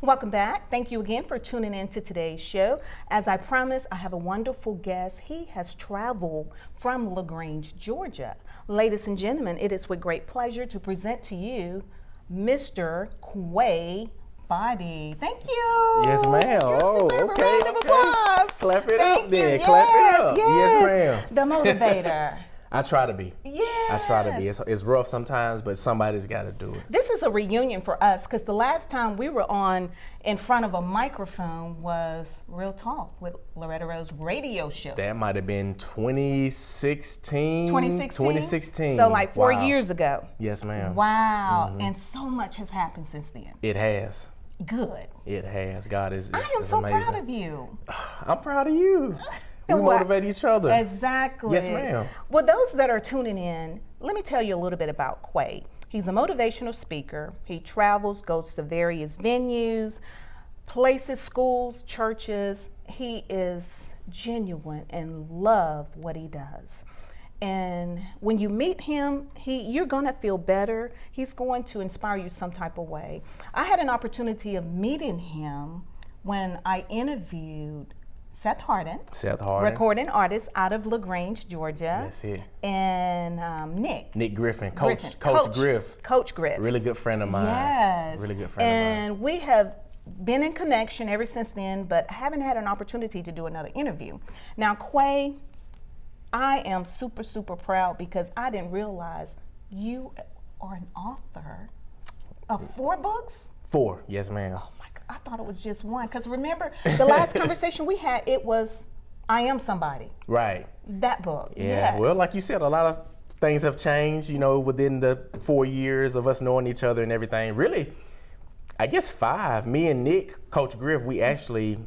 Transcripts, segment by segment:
Welcome back. Thank you again for tuning in to today's show. As I promised, I have a wonderful guest. He has traveled from LaGrange, Georgia. Ladies and gentlemen, it is with great pleasure to present to you Mr. Quay Boddie. Thank you. Yes, ma'am. Oh, okay. Round of applause. Clap it Thank up then. you. Clap it up. Yes, Yes, the motivator. I try to be. Yes. I try to be. It's rough sometimes, but somebody's got to do it. This is a reunion for us because the last time we were on in front of a microphone was Real Talk with Loretta Rose radio show. That might have been 2016. 2016? So like 4 years ago. Yes, ma'am. Wow. And so much has happened since then. It has. Good. It has. God is I am so amazing. proud of you. I'm proud of you. We motivate each other. Exactly. Yes, ma'am. Well, those that are tuning in, let me tell you a little bit about Quay. He's a motivational speaker. He travels, goes to various venues, places, schools, churches. He is genuine and love what he does. And when you meet him, you're gonna feel better. He's going to inspire you some type of way. I had an opportunity of meeting him when I interviewed Seth Harden, recording artist out of LaGrange, Georgia. That's it. And Nick Griffin, Griff. Coach Griff. Really good friend of mine. Yes. Really good friend of mine. And we have been in connection ever since then, but haven't had an opportunity to do another interview. Now, Quay, I am super, super proud because I didn't realize you are an author of 4 books? 4, yes, ma'am. Oh my God, I thought it was just 1. Because remember, the last conversation we had, it was I Am Somebody. Right. That book. Yeah. Yes. Well, like you said, a lot of things have changed, within the 4 years of us knowing each other and everything. Really, I guess 5. Me and Nick, Coach Griff, we actually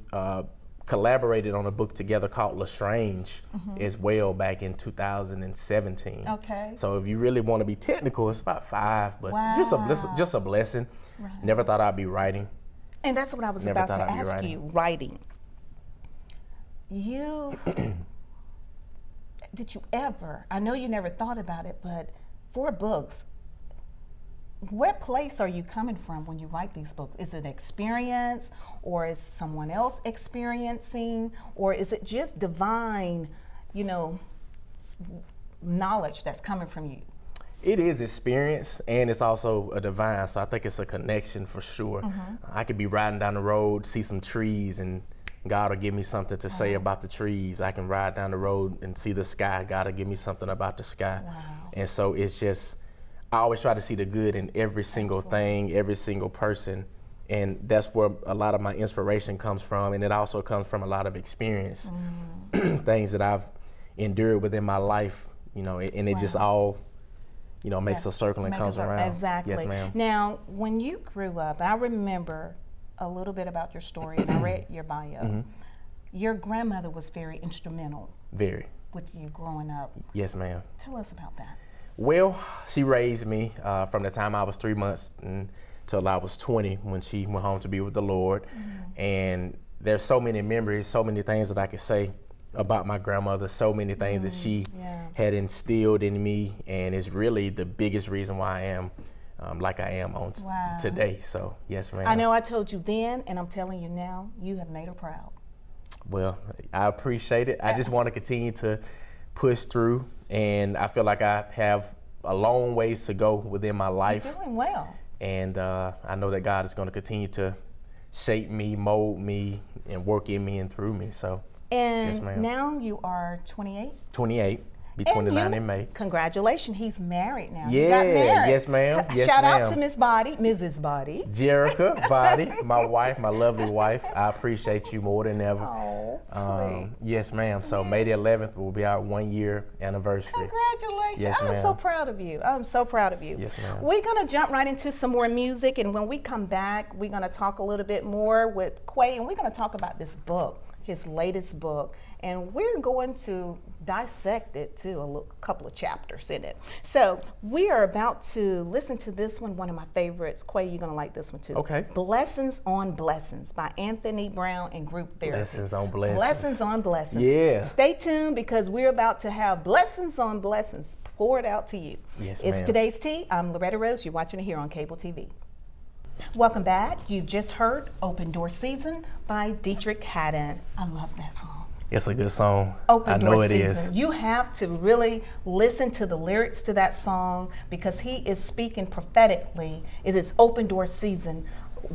collaborated on a book together called Lestrange as well back in 2017. Okay. So if you really want to be technical, it's about 5, but just a blessing. Right. Never thought I'd be writing. And that's what I was about to ask you, writing. Did you ever, I know you never thought about it, but 4 books, what place are you coming from when you write these books? Is it experience, or is someone else experiencing, or is it just divine, knowledge that's coming from you? It is experience, and it's also a divine, so I think it's a connection for sure. I could be riding down the road, see some trees, and God will give me something to say about the trees. I can ride down the road and see the sky. God will give me something about the sky. Wow. And so it's just, I always try to see the good in every single thing, every single person. And that's where a lot of my inspiration comes from. And it also comes from a lot of experience, things that I've endured within my life, and it just all, makes a circle and comes around. Exactly. Yes, ma'am. Now, when you grew up, I remember a little bit about your story, and I read your bio. Your grandmother was very instrumental. Very. With you growing up. Yes, ma'am. Tell us about that. Well, she raised me from the time I was 3 months until I was 20 when she went home to be with the Lord. And there's so many memories, so many things that I could say about my grandmother, so many things that she had instilled in me, and it's really the biggest reason why I am like I am on today. So, yes, ma'am. I know I told you then, and I'm telling you now, you have made her proud. Well, I appreciate it. I just want to continue to push through, and I feel like I have a long ways to go within my life. You're doing well. And I know that God is going to continue to shape me, mold me, and work in me and through me. So, and yes, ma'am. Now you are 28? 28. Be 29 in May. Congratulations, he's married now. Yeah, you got married. Yes, ma'am. Yes, Shout ma'am. out to Miss Boddie, Mrs. Boddie. Jerica Boddie, my wife, my lovely wife. I appreciate you more than ever. Oh, sweet. Yes, ma'am. So May the 11th will be our 1-year anniversary. Congratulations. Yes, I'm ma'am. so proud of you. I'm so proud of you. Yes, ma'am. We're going to jump right into some more music, and when we come back, we're going to talk a little bit more with Quay, and we're going to talk about this book, his latest book, and we're going to dissect it too, a couple of chapters in it. So we are about to listen to this one of my favorites. Quay, you're gonna like this one too. Okay. Blessings on Blessings by Anthony Brown and Group Therapy. Blessings on blessings. Blessings on blessings. Yeah. Stay tuned because we're about to have blessings on blessings poured out to you. Yes, It's ma'am. Today's Tea. I'm Loretta Rose. You're watching it here on Cable TV. Welcome back. You've just heard Open Door Season by Dietrich Haddon. I love that song. It's a good song. Open I Door know it Season. is. You have to really listen to the lyrics to that song because he is speaking prophetically. It is open door season.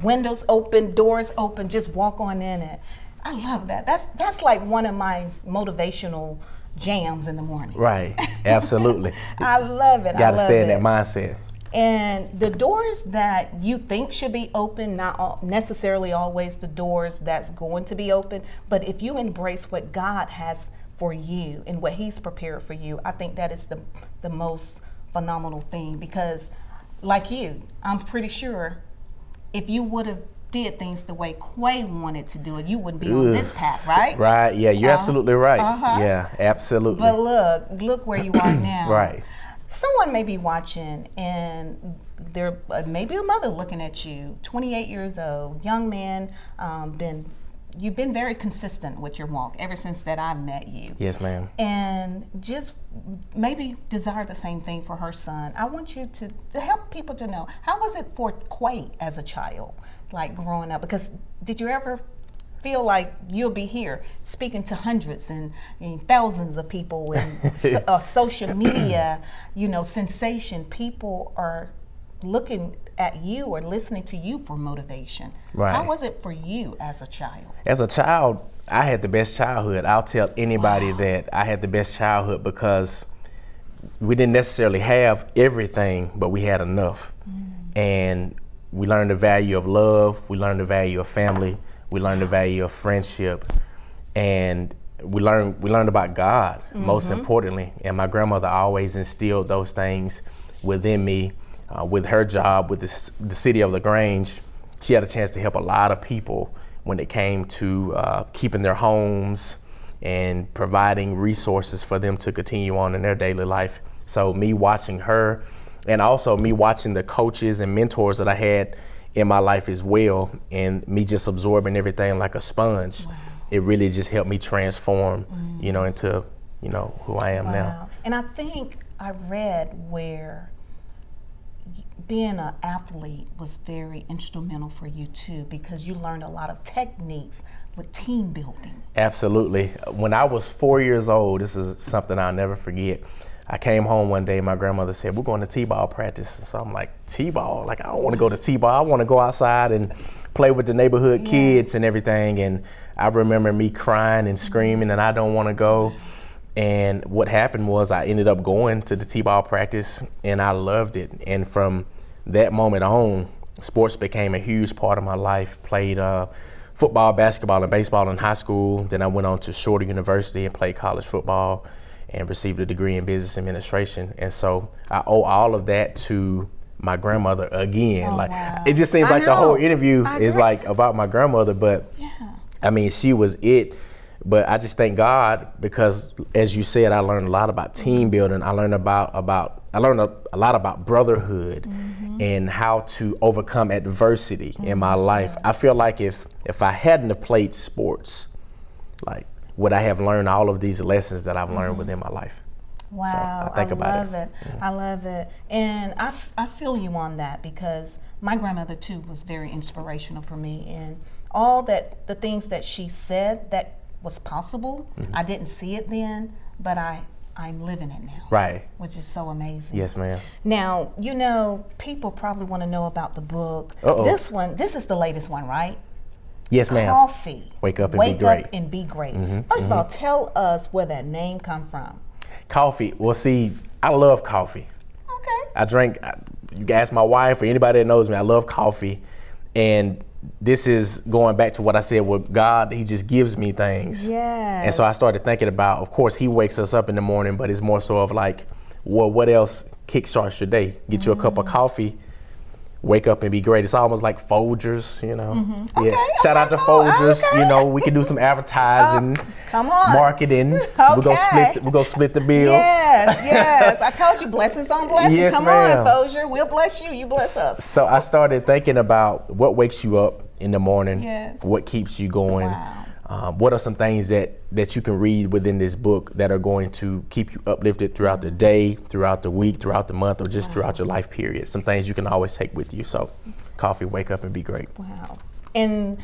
Windows open, doors open, just walk on in it. I love that. That's like one of my motivational jams in the morning. Right, absolutely. I love it. Got to stay in that mindset. And the doors that you think should be open, not necessarily always the doors that's going to be open, but if you embrace what God has for you and what He's prepared for you, I think that is the most phenomenal thing. Because like you, I'm pretty sure if you would have did things the way Quay wanted to do it, you wouldn't be on this path, right? Right, yeah, you're absolutely right. Yeah, absolutely. But look where you are now. Right. Someone may be watching and there may be a mother looking at you, 28 years old, young man, you've been very consistent with your walk ever since that I met you. Yes, ma'am. And just maybe desire the same thing for her son. I want you to help people to know, how was it for Quay as a child, like growing up? Because did you ever feel like you'll be here speaking to hundreds and thousands of people and social media, sensation, people are looking at you or listening to you for motivation. Right. How was it for you as a child? As a child, I had the best childhood. I'll tell anybody that I had the best childhood because we didn't necessarily have everything, but we had enough. And we learned the value of love, we learned the value of family, we learned the value of friendship, and we learned about God, most importantly. And my grandmother always instilled those things within me. With her job with the city of LaGrange, she had a chance to help a lot of people when it came to keeping their homes and providing resources for them to continue on in their daily life. So me watching her, and also me watching the coaches and mentors that I had in my life as well, and me just absorbing everything like a sponge, it really just helped me transform, into, who I am now. And I think I read where being an athlete was very instrumental for you too, because you learned a lot of techniques with team building. Absolutely. When I was 4 years old, this is something I'll never forget. I came home one day and my grandmother said, we're going to T-ball practice. So I'm like, T-ball? Like, I don't want to go to T-ball. I want to go outside and play with the neighborhood kids and everything. And I remember me crying and screaming and I don't want to go. And what happened was I ended up going to the T-ball practice and I loved it. And from that moment on, sports became a huge part of my life. Played football, basketball, and baseball in high school. Then I went on to Shorter University and played college football and received a degree in business administration. And so I owe all of that to my grandmother again. It just seems like the whole interview is like about my grandmother, but I mean, she was it. But I just thank God because, as you said, I learned a lot about team building. I learned I learned a lot about brotherhood and how to overcome adversity in my life. I feel like if I hadn't have played sports, like, would I have learned all of these lessons that I've learned within my life? Wow, so I love it. I love it. And I feel you on that because my grandmother too was very inspirational for me, and all the things that she said that was possible, I didn't see it then, but I'm living it now. Right. Which is so amazing. Yes, ma'am. Now, people probably want to know about the book. This is the latest one, right? Yes, ma'am. Coffee. Wake up and be great. Wake up and be great. First of all, tell us where that name come from. Coffee. Well, see, I love coffee. Okay. I drink, you can ask my wife or anybody that knows me, I love coffee. And this is going back to what I said with God, He just gives me things. Yes. And so I started thinking about, of course, He wakes us up in the morning, but it's more so of like, well, what else kickstarts your day? Get you a cup of coffee, wake up and be great. It's almost like Folgers, Okay, Shout out to Folgers. okay. We can do some advertising, come on. marketing. Okay. We're gonna split the bill. Yes. I told you, blessings on blessings. Yes, come ma'am. on, Folger. We'll bless you. You bless us. So I started thinking about what wakes you up in the morning, Yes. what keeps you going. Wow. What are some things that you can read within this book that are going to keep you uplifted throughout the day, throughout the week, throughout the month, or just throughout your life period? Some things you can always take with you. So coffee, wake up, and be great. Wow. And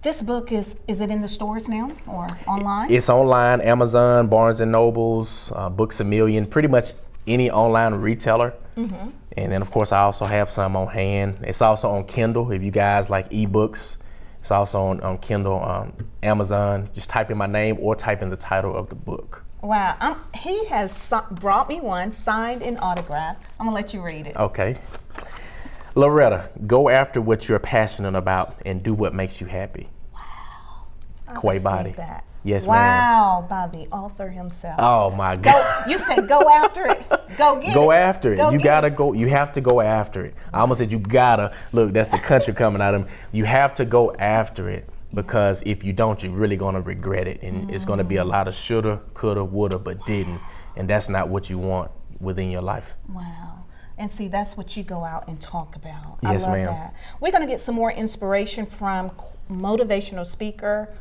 this book is it in the stores now or online? It's online, Amazon, Barnes and Nobles, Books A Million, pretty much any online retailer. Mm-hmm. And then of course I also have some on hand. It's also on Kindle if you guys like ebooks. It's also on Kindle, Amazon. Just type in my name or type in the title of the book. Wow. He has brought me one signed and autographed. I'm gonna let you read it. Okay. Loretta, go after what you're passionate about and do what makes you happy. Wow. Quay Boddie. That. Yes, wow, by the author himself. Oh my God. You said go after it. Go get it. Go after it. You gotta it. go. You have to go after it. I almost said you gotta. Look, that's the country coming out of him. You have to go after it because if you don't, you're really gonna regret it, and it's gonna be a lot of shoulda, coulda, woulda, but didn't, and that's not what you want within your life. Wow. And see, that's what you go out and talk about. Yes, I love ma'am. that. We're gonna get some more inspiration from motivational speaker,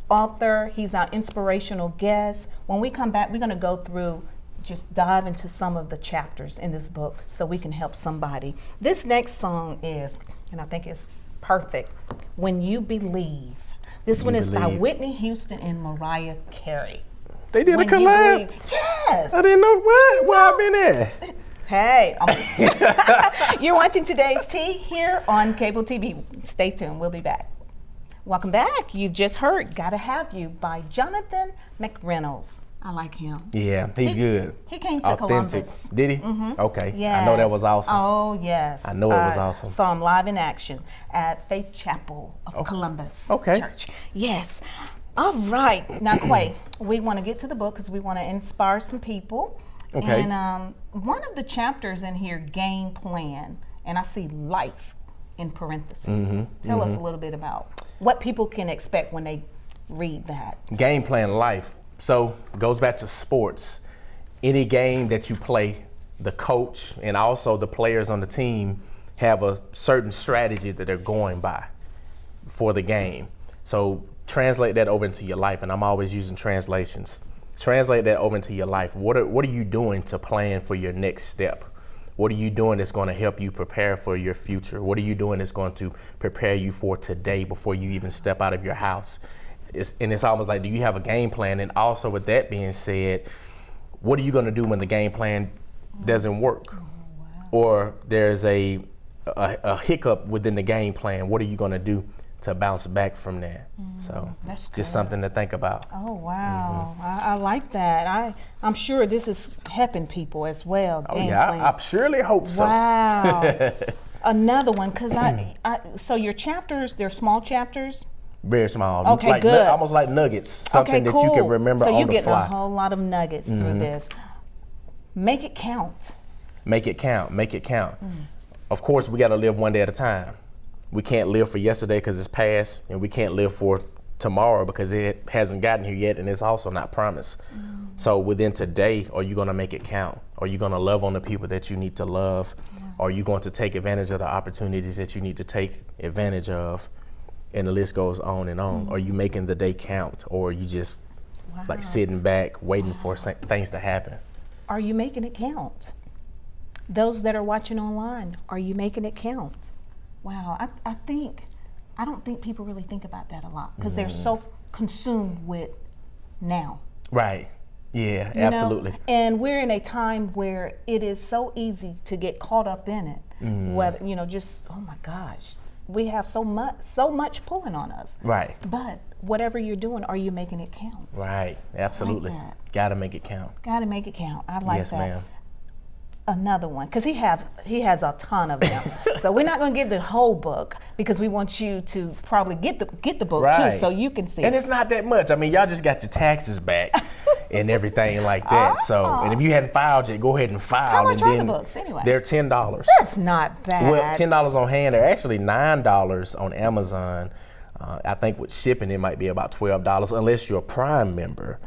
author. He's our inspirational guest. When we come back, we're going to go through, just dive into some of the chapters in this book so we can help somebody. This next song is, and I think it's perfect, When You Believe. This one is by Whitney Houston and Mariah Carey. They did When a collab. You Believe. Yes. I didn't know where I've been at. Hey, you're watching Today's Tea here on cable TV. Stay tuned. We'll be back. Welcome back. You've just heard Gotta Have You by Jonathan McReynolds. I like him. Yeah, he's good. He came to Authentic. Columbus. Did he? Mm-hmm. Okay. Yes. I know that was awesome. Oh, yes. I know it was awesome. Saw him live in action at Faith Chapel of Columbus Church. Yes. All right. Now, Quay, we want to get to the book because we want to inspire some people. Okay. And one of the chapters in here, game plan, and I see life in parentheses. Mm-hmm. Tell us a little bit about what people can expect when they read that. Game plan life. So it goes back to sports. Any game that you play, the coach and also the players on the team have a certain strategy that they're going by for the game. So translate that over into your life, and I'm always using translations. Translate that over into your life. What are you doing to plan for your next step? What are you doing that's going to help you prepare for your future? What are you doing that's going to prepare you for today before you even step out of your house? It's almost like, do you have a game plan? And also with that being said, what are you going to do when the game plan doesn't work? Oh, wow. Or there's a hiccup within the game plan? What are you going to do to bounce back from that? So that's just something to think about. Oh, wow. I like that. I'm sure this is helping people as well. Oh, yeah, I surely hope so. Wow. Another one, because so your chapters, they're small chapters? Very small. Okay, like, good. Almost like nuggets, something that you can remember on the fly. So you're getting a whole lot of nuggets through this. Make it count. Make it count. Make it count. Of course, we got to live one day at a time. We can't live for yesterday because it's past, and we can't live for tomorrow because it hasn't gotten here yet, and it's also not promised. So within today, are you going to make it count? Are you going to love on the people that you need to love? Are you going to take advantage of the opportunities that you need to take advantage of? And the list goes on and on. Are you making the day count, or are you just like sitting back waiting for things to happen? Are you making it count? Those that are watching online, are you making it count? Wow, I don't think people really think about that a lot because they're so consumed with now. Right. Yeah, absolutely. Know? And we're in a time where it is so easy to get caught up in it. Whether, just, oh my gosh, we have so much pulling on us. Right. But whatever you're doing, are you making it count? Right. Absolutely. Like that. Gotta make it count. Gotta make it count. I like yes, that. Yes, ma'am. Another one, because he has a ton of them. So we're not going to give the whole book because we want you to probably get the book too, so you can see. And it's not that much. I mean, y'all just got your taxes back and everything like that. So, and if you hadn't filed yet, go ahead and file. How much are the books anyway? They're $10. That's not bad. Well, $10 on hand. They're actually $9 on Amazon. I think with shipping, it might be about $12 unless you're a Prime member.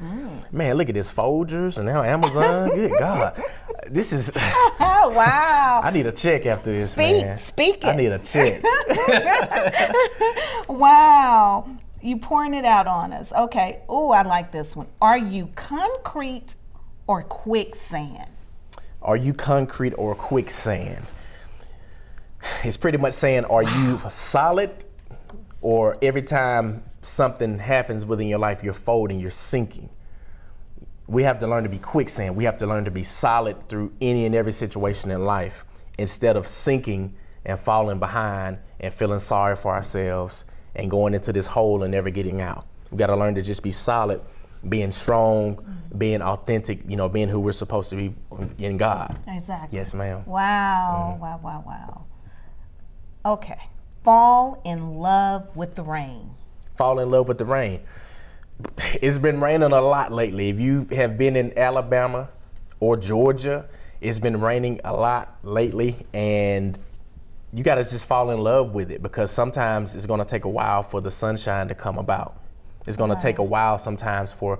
Man, look at this, Folgers and now Amazon. Good God. This is... Oh, wow. I need a check after this, man. Speak it. I need a check. Wow. You pouring it out on us. Okay. Oh, I like this one. Are you concrete or quicksand? Are you concrete or quicksand? it's pretty much saying, are you solid, or every time something happens within your life, you're folding, you're sinking? We have to learn to be quicksand. We have to learn to be solid through any and every situation in life, instead of sinking and falling behind and feeling sorry for ourselves and going into this hole and never getting out. We got to learn to just be solid, being strong, being authentic, being who we're supposed to be in God. Exactly. Yes, ma'am. Wow, wow. Okay. Fall in love with the rain. Fall in love with the rain. It's been raining a lot lately. If you have been in Alabama or Georgia, it's been raining a lot lately, and you got to just fall in love with it, because sometimes it's going to take a while for the sunshine to come about. It's going to take a while sometimes for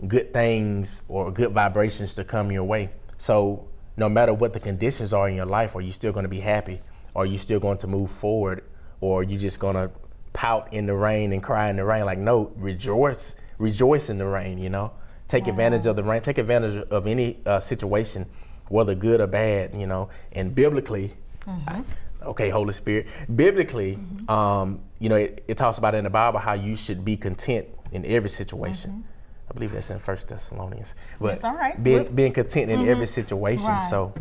good things or good vibrations to come your way. So no matter what the conditions are in your life, are you still going to be happy? Are you still going to move forward? Or are you just going to pout in the rain and cry in the rain? Like, no, rejoice in the rain, Take advantage of the rain. Take advantage of any situation, whether good or bad, And biblically, okay, Holy Spirit, biblically, it talks about in the Bible how you should be content in every situation. I believe that's in 1 Thessalonians. But that's all right. Being content in every situation. Right. So,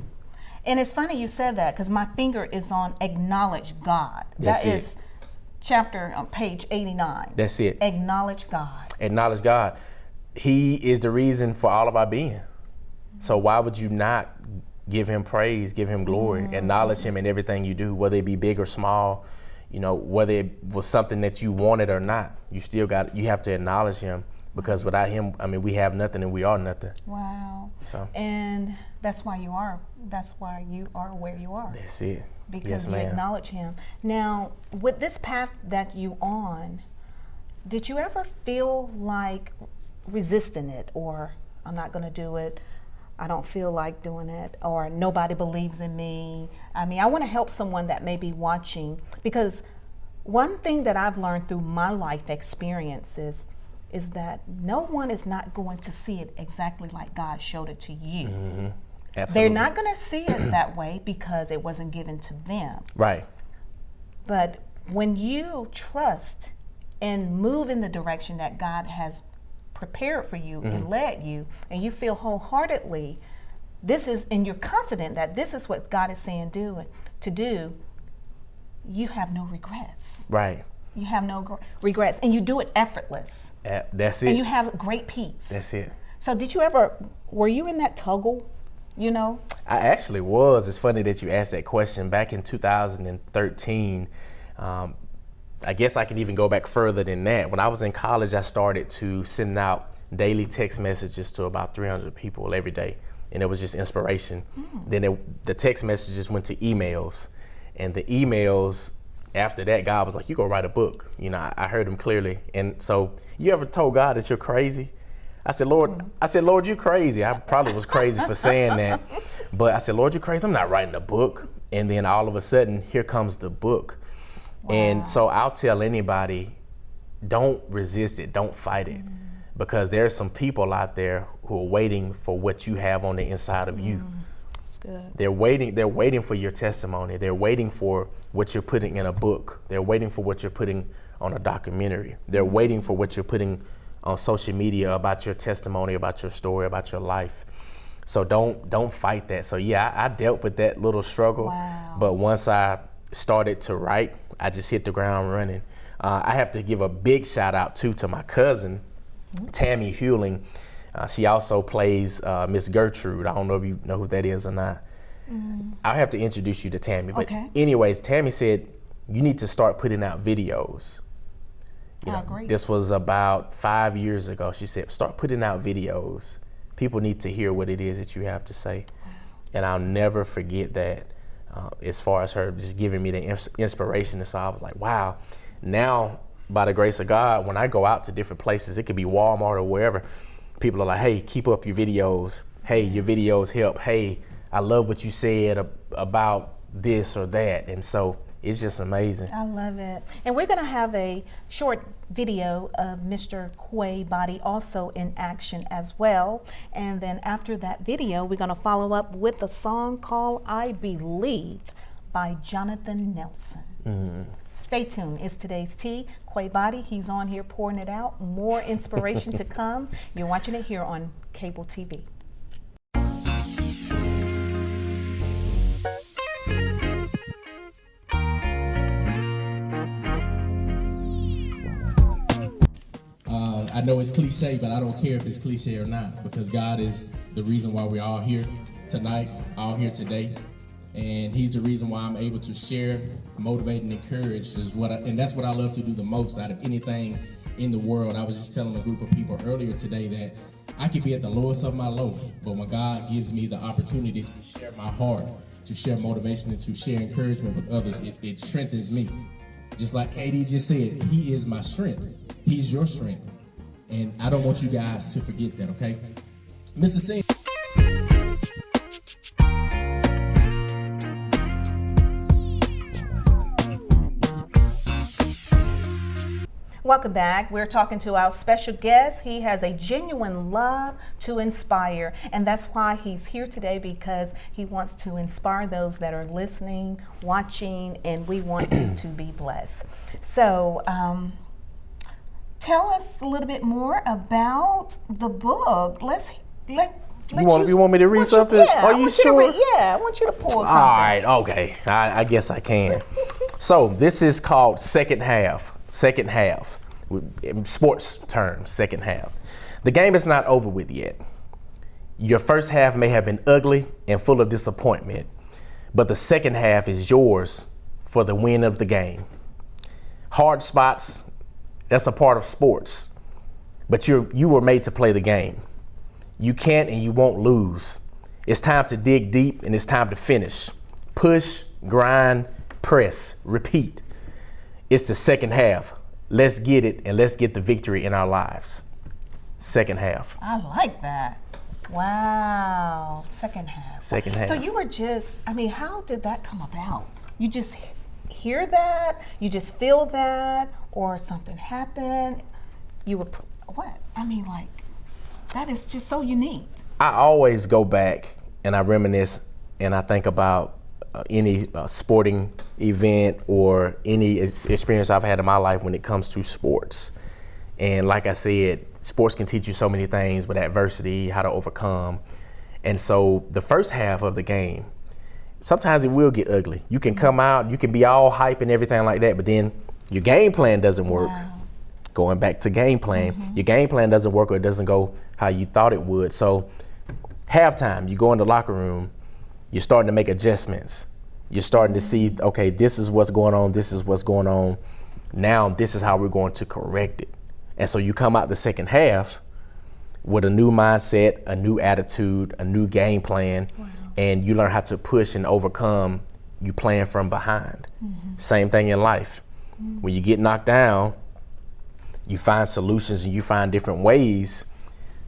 and it's funny you said that, because my finger is on acknowledge God. That's That is chapter on page 89. That's it. Acknowledge God. Acknowledge God. He is the reason for all of our being. So why would you not give him praise, give him glory, acknowledge him in everything you do, whether it be big or small, whether it was something that you wanted or not, you have to acknowledge him, because without him, we have nothing and we are nothing. Wow. So. And that's why you are where you are. That's it. Because yes, you ma'am. acknowledge him. Now, with this path that you on, did you ever feel like resisting it, or I'm not going to do it, I don't feel like doing it, or nobody believes in me? I want to help someone that may be watching, because one thing that I've learned through my life experiences is that no one is not going to see it exactly like God showed it to you. Mm-hmm. Absolutely. They're not going to see it that way because it wasn't given to them. Right. But when you trust and move in the direction that God has prepared for you and led you, and you feel wholeheartedly and you're confident that this is what God is saying to do, you have no regrets. Right. You have no regrets, and you do it effortless. That's it. And you have great peace. That's it. So were you in that toggle, I actually was. It's funny that you asked that question. Back in 2013, I guess I can even go back further than that. When I was in college, I started to send out daily text messages to about 300 people every day, and it was just inspiration. Then the text messages went to emails, and the emails, after that, God was like, you go write a book. I heard him clearly. And so, you ever told God that you're crazy? I said, Lord, you crazy. I probably was crazy for saying that. But I said, Lord, you crazy. I'm not writing a book. And then all of a sudden, here comes the book. Wow. And so I'll tell anybody, don't resist it. Don't fight it. Because there's some people out there who are waiting for what you have on the inside of you. That's good. They're waiting for your testimony. They're waiting for what you're putting in a book. They're waiting for what you're putting on a documentary. They're waiting for what you're putting on social media about your testimony, about your story, about your life. So don't fight that. So yeah, I dealt with that little struggle. Wow. But once I started to write, I just hit the ground running. I have to give a big shout out to my cousin, Tammy Hewling. She also plays Miss Gertrude. I don't know if you know who that is or not. I'll have to introduce you to Tammy. But anyways, Tammy said, you need to start putting out videos. Great. This was about 5 years ago. She said, start putting out videos. People need to hear what it is that you have to say. And I'll never forget that, as far as her just giving me the inspiration. And so I was like, wow. Now, by the grace of God, when I go out to different places, it could be Walmart or wherever, people are like, hey, keep up your videos. Hey, your videos help. Hey, I love what you said about this or that. And so it's just amazing. I love it. And we're going to have a short video of Mr. Quay Boddie also in action as well. And then after that video, we're going to follow up with a song called I Believe by Jonathan Nelson. Stay tuned. It's today's tea. Quay Boddie, he's on here pouring it out. More inspiration to come. You're watching it here on cable TV. I know it's cliche, but I don't care if it's cliche or not, because God is the reason why we're all here tonight, all here today. And he's the reason why I'm able to share, motivate, and encourage, and that's what I love to do the most out of anything in the world. I was just telling a group of people earlier today that I could be at the lowest of my low, but when God gives me the opportunity to share my heart, to share motivation, and to share encouragement with others, it strengthens me. Just like AD just said, he is my strength. He's your strength. And I don't want you guys to forget that, okay? Mr. Singh. Welcome back. We're talking to our special guest. He has a genuine love to inspire, and that's why he's here today, because he wants to inspire those that are listening, watching, and we want you to be blessed. So, tell us a little bit more about the book. You want me to read something? Yeah, Are you sure? I want you to pull something. All right, okay. I guess I can. So this is called Second Half. Second half. In sports terms, second half. The game is not over with yet. Your first half may have been ugly and full of disappointment, but the second half is yours for the win of the game. Hard spots, that's a part of sports, but you were made to play the game. You can't and you won't lose. It's time to dig deep and it's time to finish. Push, grind, press, repeat. It's the second half. Let's get it and let's get the victory in our lives. Second half. I like that. Wow. Second half. Second half. So you were just, how did that come about? You just hear that? You just feel that? Or something happened? You were, what? That is just so unique. I always go back and I reminisce and I think about any sporting event or any experience I've had in my life when it comes to sports. And like I said, sports can teach you so many things with adversity, how to overcome. And so the first half of the game, sometimes it will get ugly. You can come out, you can be all hype and everything like that, but then your game plan doesn't work. Wow. Going back to game plan, your game plan doesn't work or it doesn't go how you thought it would. So halftime, you go in the locker room, you're starting to make adjustments. You're starting to see, okay, this is what's going on, this is what's going on. Now this is how we're going to correct it. And so you come out the second half with a new mindset, a new attitude, a new game plan, and you learn how to push and overcome. You plan from behind. Same thing in life. When you get knocked down, you find solutions and you find different ways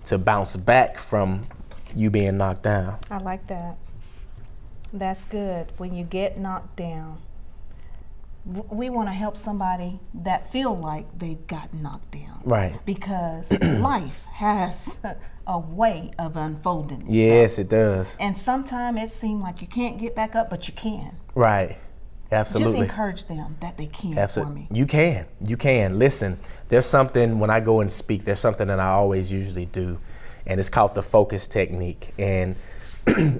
to bounce back from you being knocked down. I like that. That's good. When you get knocked down, we want to help somebody that feel like they've gotten knocked down. Right. Because life has a way of unfolding itself. Yes, it does. And sometimes it seems like you can't get back up, but you can. Right. Absolutely. Just encourage them that they can. Absolutely. For me. You can. Listen, there's something when I go and speak, there's something that I always usually do, and it's called the focus technique. And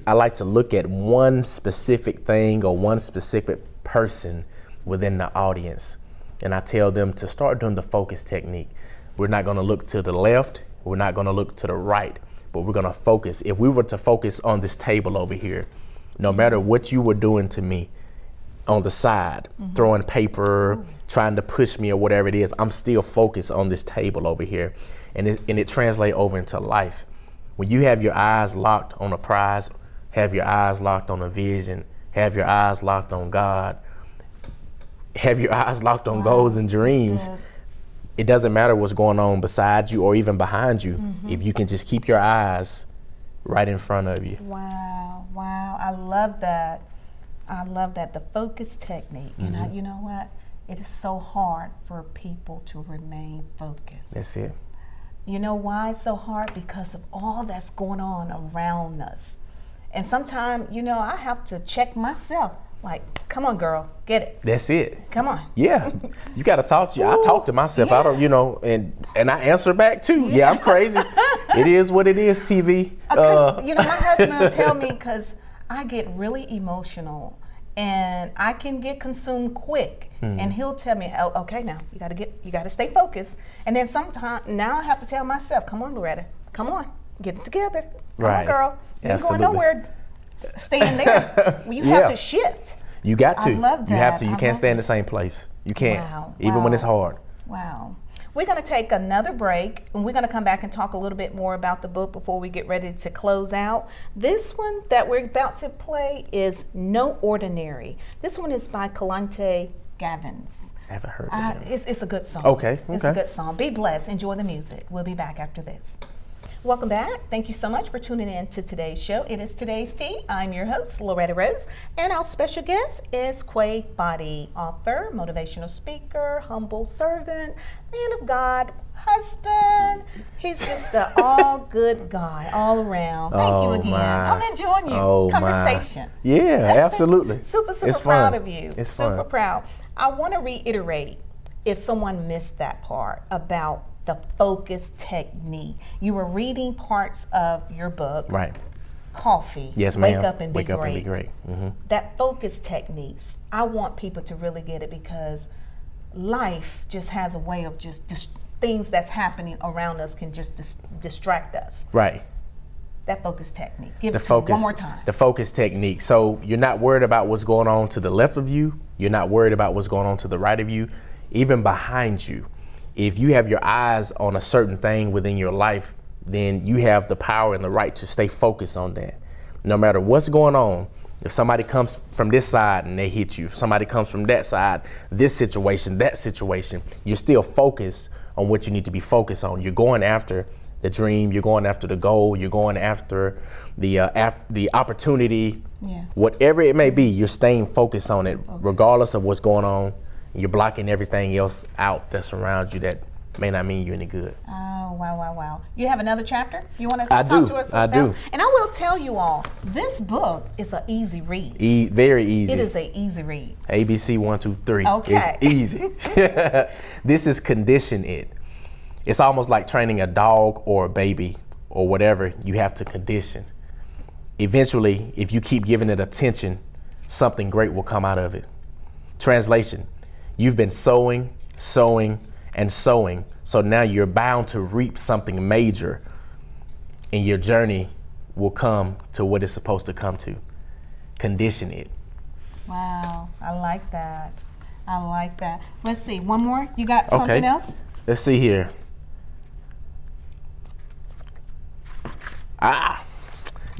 I like to look at one specific thing or one specific person within the audience, and I tell them to start doing the focus technique. We're not going to look to the left, we're not going to look to the right, but we're going to focus. If we were to focus on this table over here, no matter what you were doing to me on the side, throwing paper, trying to push me or whatever it is, I'm still focused on this table over here. And it translates over into life. When you have your eyes locked on a prize, have your eyes locked on a vision, have your eyes locked on God, have your eyes locked on goals and dreams, it doesn't matter what's going on beside you or even behind you, if you can just keep your eyes right in front of you. Wow, I love that. I love that, the focus technique. And you know what? It is so hard for people to remain focused. That's it. You know why it's so hard? Because of all that's going on around us. And sometimes, I have to check myself. Like, come on, girl, get it. That's it. Come on. Yeah, you got to talk to you. I talk to myself. I don't, and I answer back too. Yeah, I'm crazy. It is what it is, TV. Because, my husband will tell me, because I get really emotional and I can get consumed quick. And he'll tell me, oh, okay, now you got to stay focused. And then now I have to tell myself, come on, Loretta, come on, get it together. Come on, girl. You ain't going nowhere staying there. You have to shift. You got to. I love that. You have to. You can't stay in the same place. You can't. Wow. Even when it's hard. Wow. We're going to take another break, and we're going to come back and talk a little bit more about the book before we get ready to close out. This one that we're about to play is No Ordinary. This one is by Kalante Gavins. I haven't heard of it. It's a good song. Okay. It's a good song. Be blessed. Enjoy the music. We'll be back after this. Welcome back. Thank you so much for tuning in to today's show. It is Today's Tea. I'm your host, Loretta Rose, and our special guest is Quay Boddie, author, motivational speaker, humble servant, man of God, husband. He's just an all-good guy all around. Thank you again. I'm enjoying your conversation. Yeah, absolutely. super it's proud fun. of you. It's super fun. proud. I want to reiterate, if someone missed that part, about the focus technique. You were reading parts of your book. Right. Coffee. Yes, ma'am. Wake up and be great. And be great. Mm-hmm. That focus techniques, I want people to really get it, because life just has a way of just things that's happening around us can just distract us. Right. That focus technique. Give it to me one more time. The focus technique. So you're not worried about what's going on to the left of you. You're not worried about what's going on to the right of you, even behind you. If you have your eyes on a certain thing within your life, then you have the power and the right to stay focused on that. No matter what's going on, if somebody comes from this side and they hit you, if somebody comes from that side, this situation, that situation, you're still focused on what you need to be focused on. You're going after the dream, you're going after the goal, you're going after the opportunity, yes. Whatever it may be, you're staying focused on it, regardless of what's going on. You're blocking everything else out that's around you that may not mean you any good. Oh, wow. You have another chapter you want to talk to us about? I do. And I will tell you all, this book is an easy read. Very easy. It is an easy read. ABC 1, 2, 3. Okay. It's easy. This is condition it. It's almost like training a dog or a baby or whatever. You have to condition. Eventually, if you keep giving it attention, something great will come out of it. Translation. You've been sowing, and sowing, so now you're bound to reap something major, and your journey will come to what it's supposed to come to. Condition it. Wow, I like that. Let's see, one more? You got something else? Let's see here.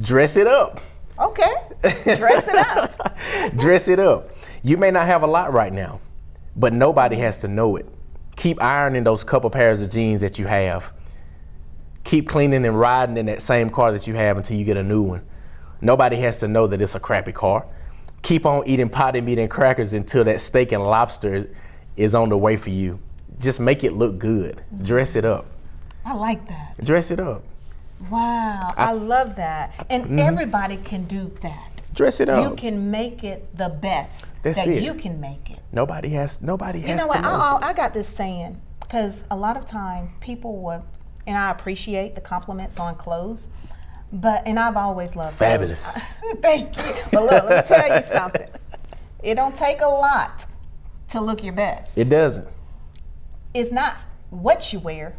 Dress it up. Okay, dress it up. Dress it up. You may not have a lot right now, but nobody has to know it. Keep ironing those couple pairs of jeans that you have. Keep cleaning and riding in that same car that you have until you get a new one. Nobody has to know that it's a crappy car. Keep on eating potted meat and crackers until that steak and lobster is on the way for you. Just make it look good. Dress it up. I like that. Dress it up. Wow, I love that. And everybody can do that. Dress it up. You can make it the best you can make it. Nobody has You know what? to know. I got this saying, because a lot of time people will, and I appreciate the compliments on clothes, and I've always loved fabulous. Clothes. Thank you. But look, let me tell you something. It don't take a lot to look your best. It doesn't. It's not what you wear.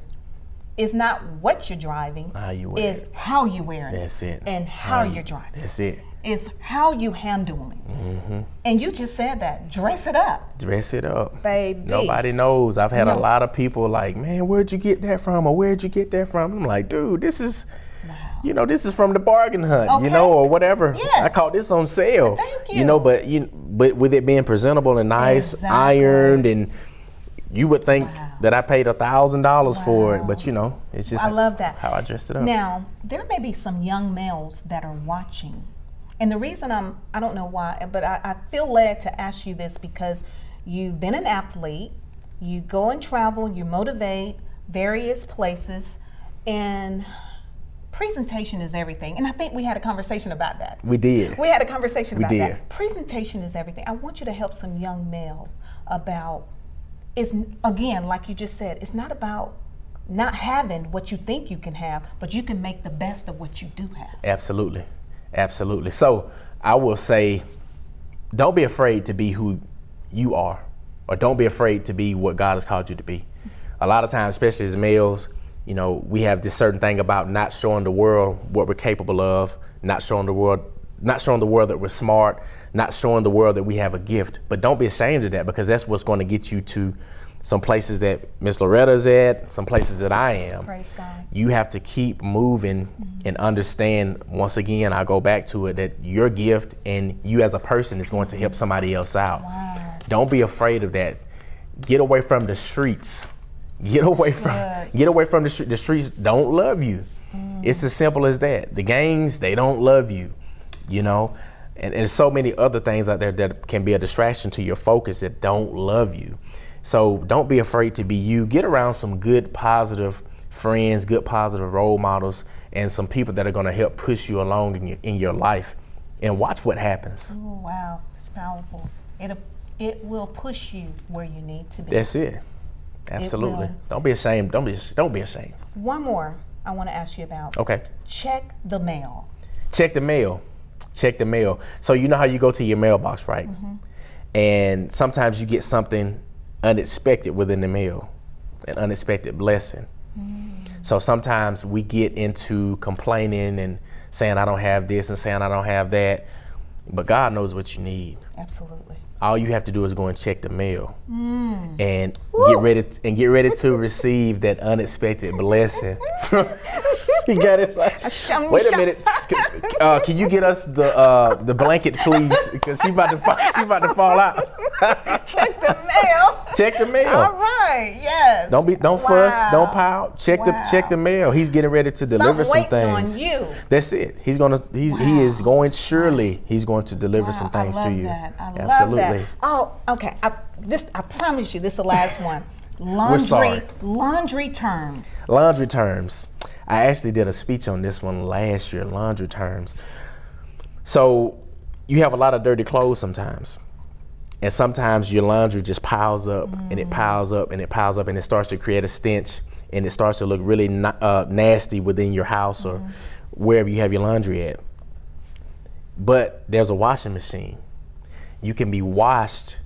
It's not what you're driving. How you wear it's how you wear it. That's it. And how you're driving. That's it. It's how you handle it. Mm-hmm. And you just said that. Dress it up. Dress it up. Baby. Nobody knows. I've had a lot of people like, man, where'd you get that from? Or where'd you get that from? I'm like, dude, this is, this is from the bargain hunt, or whatever. Yes. I caught this on sale. Thank you. But with it being presentable and nice, ironed, and you would think that I paid $1,000 for it, but it's just I love that. How I dressed it up. Now, there may be some young males that are watching. And the reason I don't know why, but I feel led to ask you this, because you've been an athlete, you go and travel, you motivate various places, and presentation is everything. And I think we had a conversation about that. We did. We had a conversation about did. that. Presentation is everything. I want you to help some young males about, is again, like you just said, it's not about not having what you think you can have, but you can make the best of what you do have. Absolutely. Absolutely. So I will say, don't be afraid to be who you are, or don't be afraid to be what God has called you to be. A lot of times, especially as males, you know, we have this certain thing about not showing the world what we're capable of, not showing the world that we're smart, not showing the world that we have a gift. But don't be ashamed of that, because that's what's going to get you to some places that Miss Loretta's at, some places that I am. Praise God. You have to keep moving and understand, once again, I'll go back to it, that your gift and you as a person is going to help somebody else out. Wow. Don't be afraid of that. Get away from the streets. Get away from the streets. The streets don't love you. It's as simple as that. The gangs, they don't love you, you know? And there's so many other things out there that can be a distraction to your focus that don't love you. So don't be afraid to be you. Get around some good, positive friends, good, positive role models, and some people that are going to help push you along in your life, and watch what happens. Oh, wow. It's powerful. It will push you where you need to be. That's it. Absolutely. Don't be ashamed. Don't be ashamed. One more I want to ask you about. Okay. Check the mail. Check the mail. Check the mail. So you know how you go to your mailbox, right? And sometimes you get something unexpected within the mail, an unexpected blessing. So sometimes we get into complaining and saying I don't have this and saying I don't have that, but God knows what you need. Absolutely. All you have to do is go and check the mail and get ready to receive that unexpected blessing. You got it. Wait a minute. Can you get us the blanket, please? Because she's about to fall out. Check the mail. Check the mail. All right. Yes. Don't fuss. Don't pout. Check the mail. He's getting ready to deliver some things. On you. That's it. He is going to deliver some things to you. I love Absolutely. that. Oh, okay. I promise you, this is the last one. Laundry terms. Laundry terms. I actually did a speech on this one last year, laundry terms. So you have a lot of dirty clothes sometimes. And sometimes your laundry just piles up and it piles up and it piles up and it starts to create a stench and it starts to look really nasty within your house or wherever you have your laundry at. But there's a washing machine. You can be washed,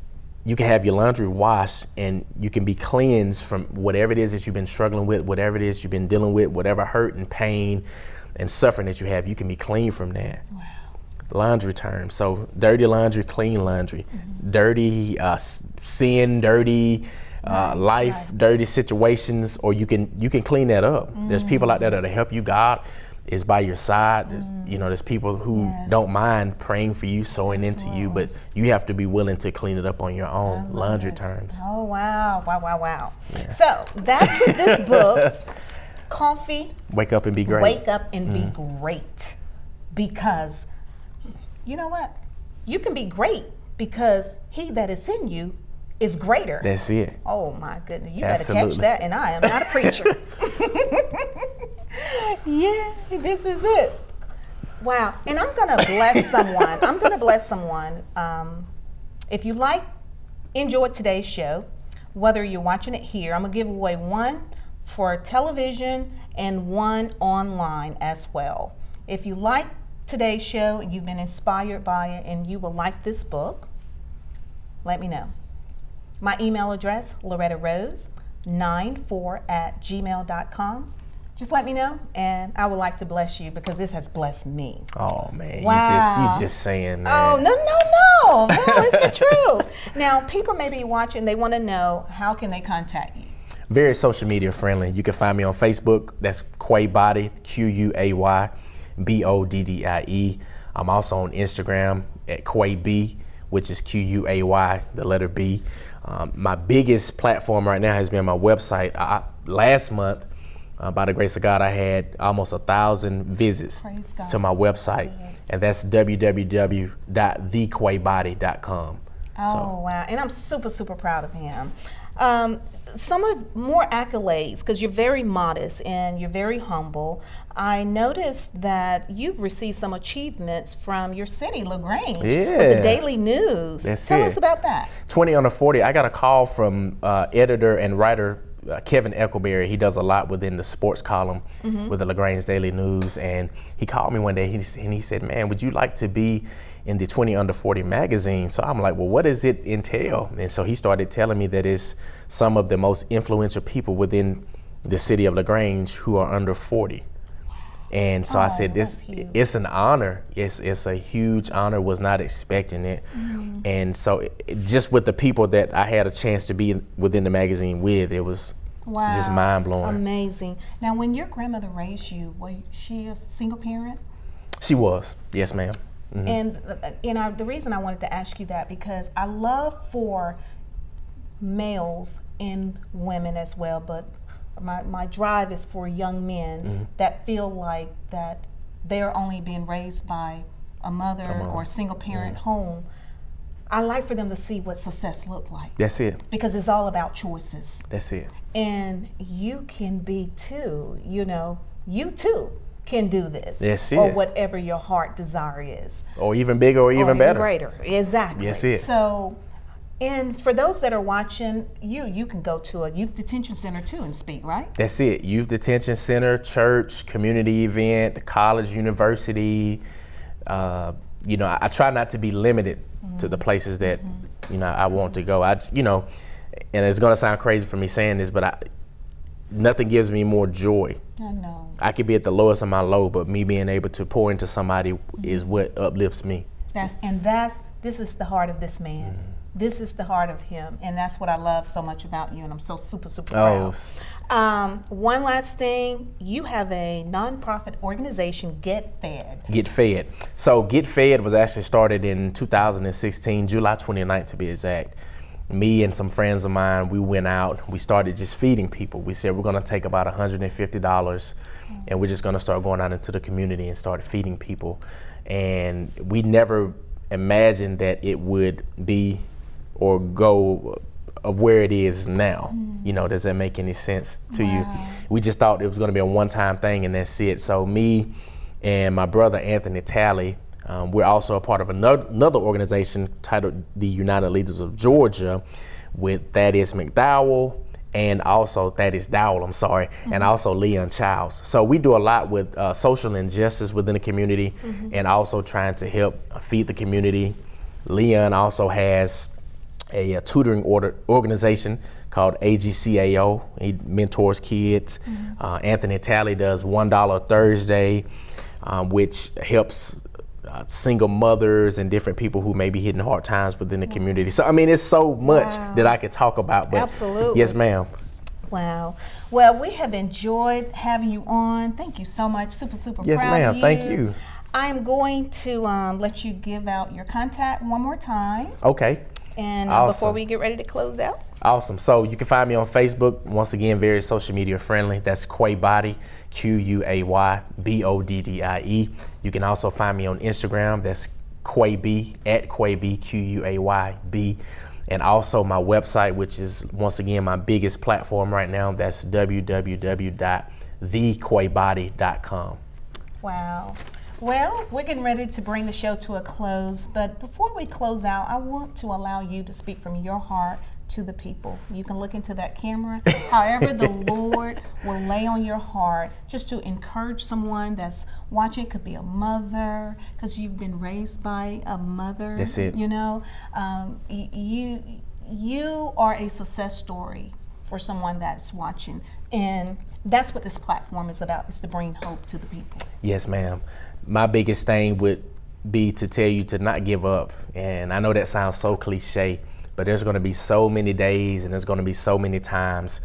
you can have your laundry washed, and you can be cleansed from whatever it is that you've been struggling with, whatever it is you've been dealing with, whatever hurt and pain and suffering that you have, you can be clean from that. Wow. Laundry terms. So dirty laundry, clean laundry. Dirty sin, dirty life, dirty situations, or you can clean that up. There's people out there that'll help you. God is by your side. There's people who don't mind praying for you, sowing into you, but you have to be willing to clean it up on your own. Laundry terms. Oh, wow. Yeah. So that's what this book, Coffee. Wake Up and Be Great. Wake Up and Be Great. Because you know what? You can be great because he that is in you is greater. That's it. Oh my goodness. You Absolutely. better catch that, and I am not a preacher. Yeah, this is it. Wow. And I'm going to bless someone. If you enjoyed today's show, whether you're watching it here, I'm going to give away one for television and one online as well. If you like today's show and you've been inspired by it and you will like this book, let me know. My email address, lorettarose94@gmail.com. Just let me know, and I would like to bless you because this has blessed me. Oh man, wow. you just saying that. Oh no, it's the truth. Now, people may be watching, they want to know, how can they contact you? Very social media friendly. You can find me on Facebook. That's Quay Boddie, QUAYBODDIE. I'm also on Instagram at Quay B, which is QUAY, the letter B. My biggest platform right now has been my website. Last month, by the grace of God, I had almost 1,000 visits to my website, and that's www.thequaybody.com. Oh, wow. And I'm super, super proud of him. Some of more accolades, because you're very modest and you're very humble. I noticed that you've received some achievements from your city, LaGrange, with the Daily News. Tell us about that. 20 under 40. I got a call from editor and writer Kevin Eckleberry. He does a lot within the sports column with the LaGrange Daily News, and he called me one day and he said, "Man, would you like to be in the 20 under 40 magazine?" So I'm like, "Well, what does it entail?" And so he started telling me that it's some of the most influential people within the city of LaGrange who are under 40. And so I said, it's an honor. It's a huge honor. Was not expecting it. And so just with the people that I had a chance to be within the magazine with, it was just mind blowing. Amazing. Now, when your grandmother raised you, was she a single parent? She was. Yes, ma'am. And the reason I wanted to ask you that, because I love for males and women as well, but my drive is for young men that feel like that they're only being raised by a mother or a single parent home. I like for them to see what success look like. That's it. Because it's all about choices. That's it. And you can be too, you too can do this. That's it. Or whatever your heart desire is. Or even bigger or even better. Greater. Exactly. That's it. So, and for those that are watching, you can go to a youth detention center too and speak, right? That's it. Youth detention center, church, community event, college, university. I try not to be limited to the places that I want to go. And it's gonna sound crazy for me saying this, but nothing gives me more joy. I know. I could be at the lowest of my low, but me being able to pour into somebody is what uplifts me. This is the heart of this man. This is the heart of him, and that's what I love so much about you, and I'm so super, super proud. One last thing, you have a nonprofit organization, Get Fed. Get Fed. So Get Fed was actually started in 2016, July 29th to be exact. Me and some friends of mine, we went out, we started just feeding people. We said we're gonna take about $150 and we're just gonna start going out into the community and start feeding people. And we never imagined that it would be or go of where it is now. Does that make any sense to you? We just thought it was gonna be a one-time thing and that's it. So me and my brother, Anthony Talley, we're also a part of another organization titled the United Leaders of Georgia with Thaddeus McDowell and also Thaddeus Dowell, and also Leon Childs. So we do a lot with social injustice within the community and also trying to help feed the community. Leon also has a tutoring organization called AGCAO. He mentors kids. Anthony Talley does $1 Thursday, which helps single mothers and different people who may be hitting hard times within the community. So, it's so much that I could talk about. But absolutely. Yes, ma'am. Wow. Well, we have enjoyed having you on. Thank you so much. Super, super yes, proud of ma'am. you. Thank you. I'm going to let you give out your contact one more time. Okay. And awesome. Before we get ready to close out. Awesome. So you can find me on Facebook. Once again, very social media friendly. That's Quay Boddie, QUAYBODDIE. You can also find me on Instagram. That's QuayB, at QuayB, QUAYB. And also my website, which is once again my biggest platform right now. That's www.thequaybody.com. Wow. Well, we're getting ready to bring the show to a close, but before we close out, I want to allow you to speak from your heart to the people. You can look into that camera. However the Lord will lay on your heart, just to encourage someone that's watching. It could be a mother, because you've been raised by a mother. That's it. You are a success story for someone that's watching, and that's what this platform is about, is to bring hope to the people. Yes, ma'am. My biggest thing would be to tell you to not give up. And I know that sounds so cliche, but there's going to be so many days and there's going to be so many times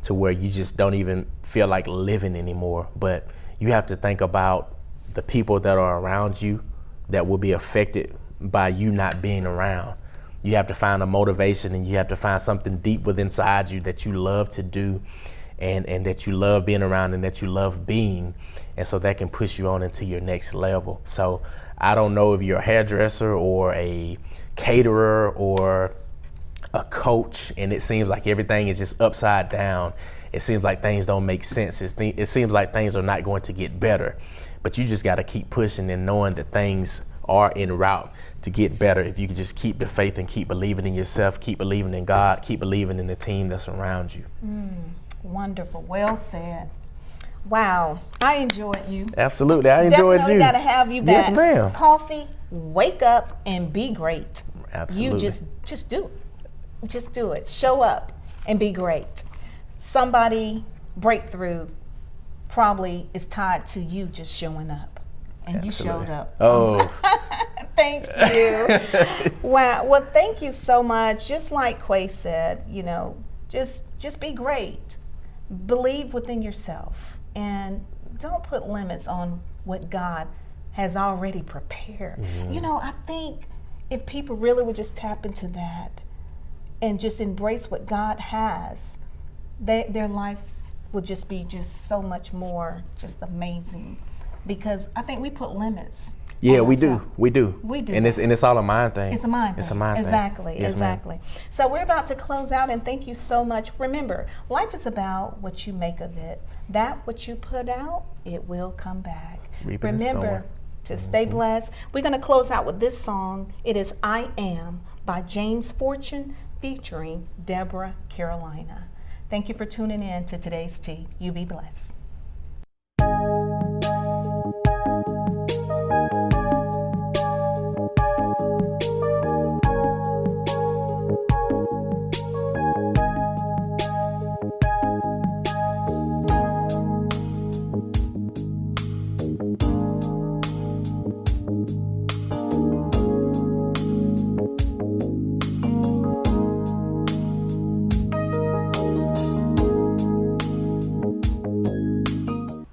to where you just don't even feel like living anymore. But you have to think about the people that are around you that will be affected by you not being around. You have to find a motivation, and you have to find something deep within inside you that you love to do, and that you love being around, and that you love being. And so that can push you on into your next level. So I don't know if you're a hairdresser or a caterer or a coach and it seems like everything is just upside down. It seems like things don't make sense. It seems like things are not going to get better. But you just got to keep pushing and knowing that things are en route to get better if you can just keep the faith and keep believing in yourself, keep believing in God, keep believing in the team that's around you. Wonderful. Well said. Wow. I enjoyed you. Absolutely. I enjoyed Definitely you. got to have you back. Yes, ma'am. Coffee, wake up and be great. Absolutely. You just do it. Just do it. Show up and be great. Somebody breakthrough probably is tied to you just showing up. And Absolutely. you showed up. Oh. Thank you. Wow. Well, thank you so much. Just like Quay said, just be great. Believe within yourself and don't put limits on what God has already prepared. I think if people really would just tap into that and just embrace what God has, their life would just be just so much more just amazing. Because I think we put limits. Yeah, on we ourselves. do. We do. And it's all a mind thing. It's a mind thing. It's a mind thing. Exactly, Yes, exactly. So we're about to close out, and thank you so much. Remember, life is about what you make of it. That what you put out, it will come back. Reaping and Remember sowing. to stay blessed. We're going to close out with this song. It is I Am by James Fortune featuring Deborah Carolina. Thank you for tuning in to today's Tea. You be blessed.